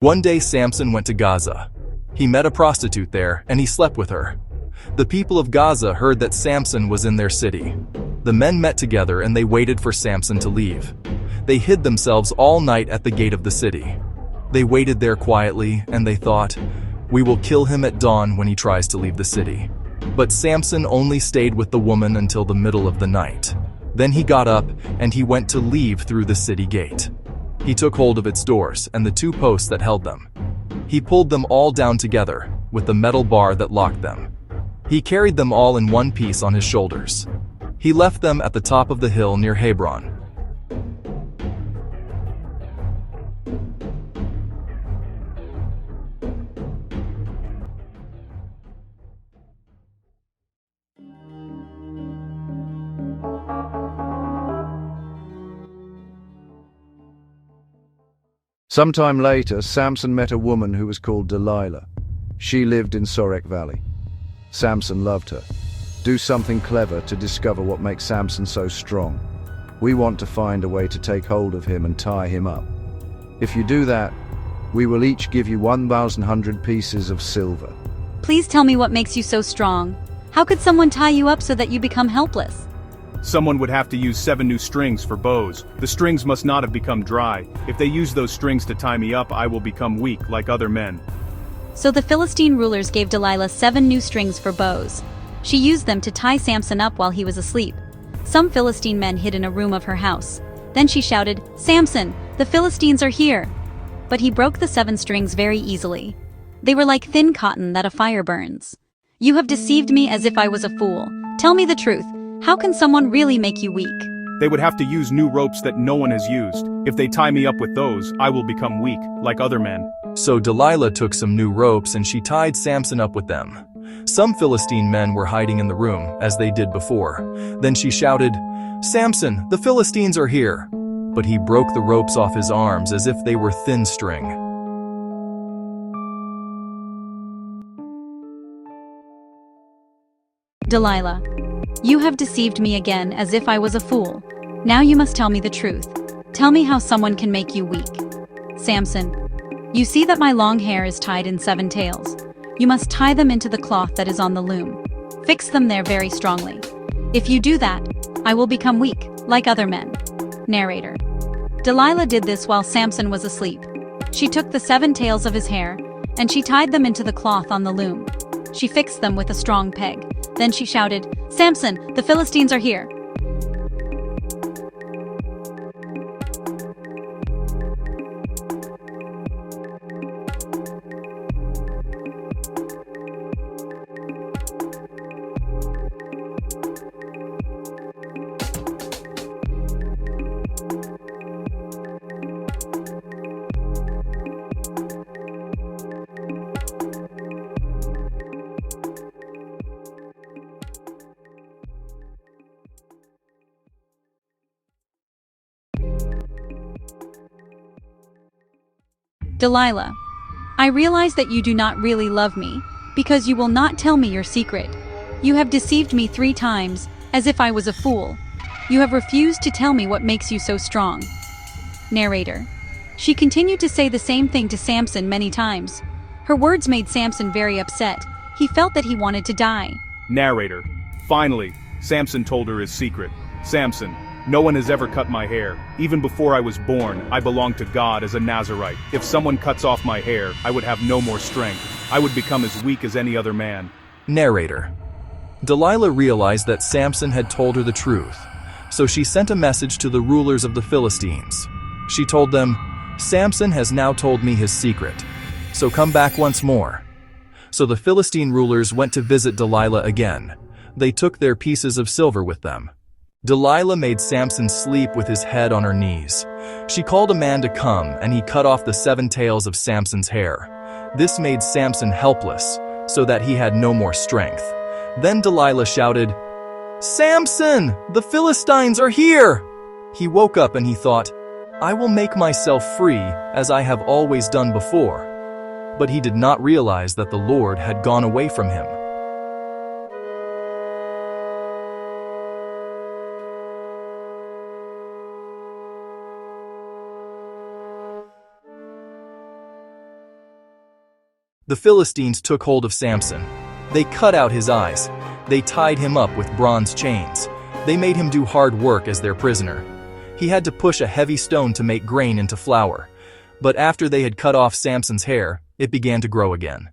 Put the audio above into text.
One day Samson went to Gaza. He met a prostitute there and he slept with her. The people of Gaza heard that Samson was in their city. The men met together and they waited for Samson to leave. They hid themselves all night at the gate of the city. They waited there quietly and they thought, "We will kill him at dawn when he tries to leave the city." But Samson only stayed with the woman until the middle of the night. Then he got up and he went to leave through the city gate. He took hold of its doors and the two posts that held them. He pulled them all down together with the metal bar that locked them. He carried them all in one piece on his shoulders. He left them at the top of the hill near Hebron. Sometime later, Samson met a woman who was called Delilah. She lived in Sorek Valley. Samson loved her. Do something clever to discover what makes Samson so strong. We want to find a way to take hold of him and tie him up. If you do that, we will each give you 1,100 pieces of silver. Please tell me what makes you so strong. How could someone tie you up so that you become helpless? Someone would have to use 7 new strings for bows. The strings must not have become dry. If they use those strings to tie me up, I will become weak like other men. So the Philistine rulers gave Delilah 7 new strings for bows. She used them to tie Samson up while he was asleep. Some Philistine men hid in a room of her house. Then she shouted, "Samson, the Philistines are here!" But he broke the 7 strings very easily. They were like thin cotton that a fire burns. "You have deceived me as if I was a fool. Tell me the truth. How can someone really make you weak?" They would have to use new ropes that no one has used. If they tie me up with those, I will become weak, like other men. So Delilah took some new ropes and she tied Samson up with them. Some Philistine men were hiding in the room, as they did before. Then she shouted, "Samson, the Philistines are here!" But he broke the ropes off his arms as if they were thin string. Delilah, you have deceived me again as if I was a fool. Now you must tell me the truth. Tell me how someone can make you weak. Samson, you see that my long hair is tied in 7 tails. You must tie them into the cloth that is on the loom. Fix them there very strongly. If you do that, I will become weak, like other men. Narrator. Delilah did this while Samson was asleep. She took the 7 tails of his hair, and she tied them into the cloth on the loom. She fixed them with a strong peg. Then she shouted, "Samson, the Philistines are here!" Delilah, I realize that you do not really love me, because you will not tell me your secret. You have deceived me 3 times, as if I was a fool. You have refused to tell me what makes you so strong. Narrator. She continued to say the same thing to Samson many times. Her words made Samson very upset. He felt that he wanted to die. Narrator. Finally, Samson told her his secret. Samson, no one has ever cut my hair. Even before I was born, I belonged to God as a Nazirite. If someone cuts off my hair, I would have no more strength. I would become as weak as any other man. Narrator. Delilah realized that Samson had told her the truth, so she sent a message to the rulers of the Philistines. She told them, "Samson has now told me his secret, so come back once more." So the Philistine rulers went to visit Delilah again. They took their pieces of silver with them. Delilah made Samson sleep with his head on her knees. She called a man to come and he cut off the 7 tails of Samson's hair. This made Samson helpless, so that he had no more strength. Then Delilah shouted, "Samson, the Philistines are here!" He woke up and he thought, "I will make myself free as I have always done before." But he did not realize that the Lord had gone away from him. The Philistines took hold of Samson. They cut out his eyes. They tied him up with bronze chains. They made him do hard work as their prisoner. He had to push a heavy stone to make grain into flour. But after they had cut off Samson's hair, it began to grow again.